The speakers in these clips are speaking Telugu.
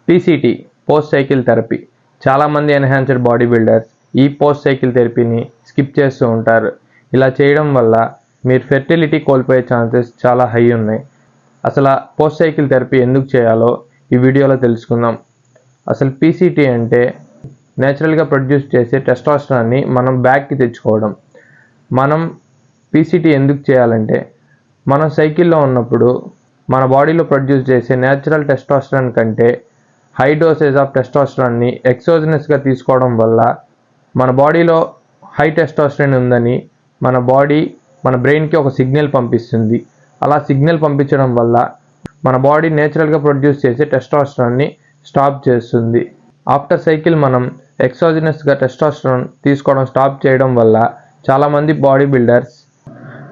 PCT post cycle therapy. చాలామంది ఎన్హాన్స్డ్ బాడీ బిల్డర్స్ ఈ పోస్ట్ సైకిల్ థెరపీని స్కిప్ చేస్తూ ఉంటారు. ఇలా చేయడం వల్ల మీరు ఫెర్టిలిటీ కోల్పోయే ఛాన్సెస్ చాలా హై ఉన్నాయి. అసలు పోస్ట్ సైకిల్ థెరపీ ఎందుకు చేయాలో ఈ వీడియోలో తెలుసుకుందాం. అసలు పీసీటీ అంటే నేచురల్గా ప్రొడ్యూస్ చేసే టెస్టోస్టెరాన్ని మనం బ్యాక్కి తెచ్చుకోవడం. మనం పీసీటీ ఎందుకు చేయాలంటే మనం సైకిల్లో ఉన్నప్పుడు మన బాడీలో ప్రొడ్యూస్ చేసే నేచురల్ టెస్టోస్టెరాన్ కంటే హై డోసేజ్ ఆఫ్ టెస్టోస్టెరాన్ని ఎక్సోజనస్గా తీసుకోవడం వల్ల మన బాడీలో హై టెస్టోస్టెరాన్ ఉందని మన బాడీ మన బ్రెయిన్కి ఒక సిగ్నల్ పంపిస్తుంది. అలా సిగ్నల్ పంపించడం వల్ల మన బాడీ నేచురల్గా ప్రొడ్యూస్ చేసే టెస్టోస్టెరాన్ని స్టాప్ చేస్తుంది. ఆఫ్టర్ సైకిల్ మనం ఎక్సోజనస్గా టెస్టోస్టెరాన్ తీసుకోవడం స్టాప్ చేయడం వల్ల చాలామంది బాడీ బిల్డర్స్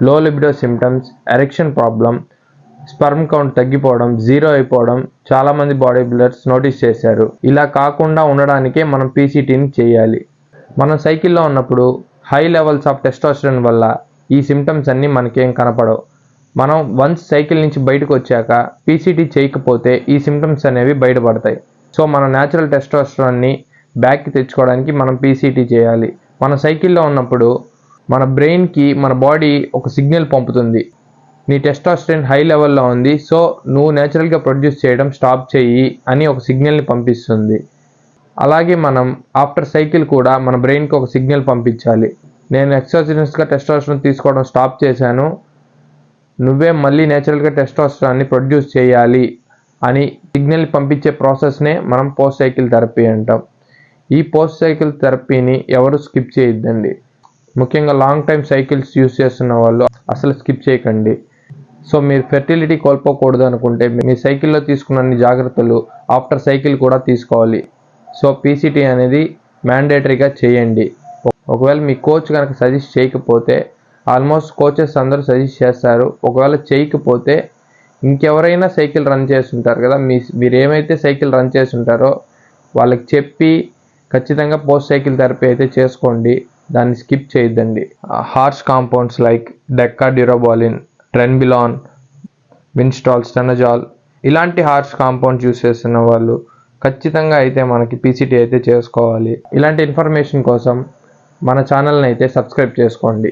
లో libido symptoms, erection problem, sperm count తగ్గిపోవడం, జీరో అయిపోవడం చాలామంది బాడీ బిల్డర్స్ నోటీస్ చేశారు. ఇలా కాకుండా ఉండడానికే మనం పీసీటీని చేయాలి. మనం సైకిల్లో ఉన్నప్పుడు హై లెవెల్స్ ఆఫ్ టెస్టోస్టెరాన్ వల్ల ఈ సిమ్టమ్స్ అన్నీ మనకేం కనపడవు. మనం వన్స్ సైకిల్ నుంచి బయటకు వచ్చాక పీసీటీ చేయకపోతే ఈ సిమ్టమ్స్ అనేవి బయటపడతాయి. సో మన న్యాచురల్ టెస్టోస్టెరాన్ని బ్యాక్కి తెచ్చుకోవడానికి మనం పీసీటీ చేయాలి. మన సైకిల్లో ఉన్నప్పుడు మన బ్రెయిన్కి మన బాడీ ఒక సిగ్నల్ పంపుతుంది, నీ టెస్టోస్టెరాన్ హై లెవెల్లో ఉంది, సో నువ్వు నేచురల్గా ప్రొడ్యూస్ చేయడం స్టాప్ చెయ్యి అని ఒక సిగ్నల్ని పంపిస్తుంది. అలాగే మనం ఆఫ్టర్ సైకిల్ కూడా మన బ్రెయిన్కి ఒక సిగ్నల్ పంపించాలి, నేను ఎక్సోజనస్గా టెస్టోస్టెరాన్ తీసుకోవడం స్టాప్ చేశాను, నువ్వే మళ్ళీ నేచురల్గా టెస్టోస్టెరాన్ని ప్రొడ్యూస్ చేయాలి అని సిగ్నల్ పంపించే ప్రాసెస్నే మనం పోస్ట్ సైకిల్ థెరపీ అంటాం. ఈ పోస్ట్ సైకిల్ థెరపీని ఎవరు స్కిప్ చేయొద్దండి. ముఖ్యంగా లాంగ్ టైం సైకిల్స్ యూస్ చేస్తున్న వాళ్ళు అసలు స్కిప్ చేయకండి. సో మీరు ఫెర్టిలిటీ కోల్పోకూడదు అనుకుంటే మీ సైకిల్లో తీసుకున్న అన్ని జాగ్రత్తలు ఆఫ్టర్ సైకిల్ కూడా తీసుకోవాలి. సో పీసీటీ అనేది మ్యాండేటరీగా చేయండి. ఒకవేళ మీ కోచ్ కనుక సజెస్ట్ చేయకపోతే, ఆల్మోస్ట్ కోచెస్ అందరూ సజెస్ట్ చేస్తారు, ఒకవేళ చేయకపోతే ఇంకెవరైనా సైకిల్ రన్ చేస్తుంటారు కదా, మీరు ఏమైతే సైకిల్ రన్ చేస్తుంటారో వాళ్ళకి చెప్పి ఖచ్చితంగా పోస్ట్ సైకిల్ థెరపీ అయితే చేసుకోండి. దాన్ని స్కిప్ చేయొద్దండి. హార్ష్ కాంపౌండ్స్ లైక్ డెక్కాడ్యూరబోలిన్, ట్రెన్బిలాన్, విన్స్టాల్, స్టెనజాల్ ఇలాంటి హార్ష్ కాంపౌండ్స్ యూస్ చేస్తున్న వాళ్ళు ఖచ్చితంగా అయితే మనకి పీసీటీ అయితే చేసుకోవాలి. ఇలాంటి ఇన్ఫర్మేషన్ కోసం మన ఛానల్ని అయితే సబ్స్క్రైబ్ చేసుకోండి.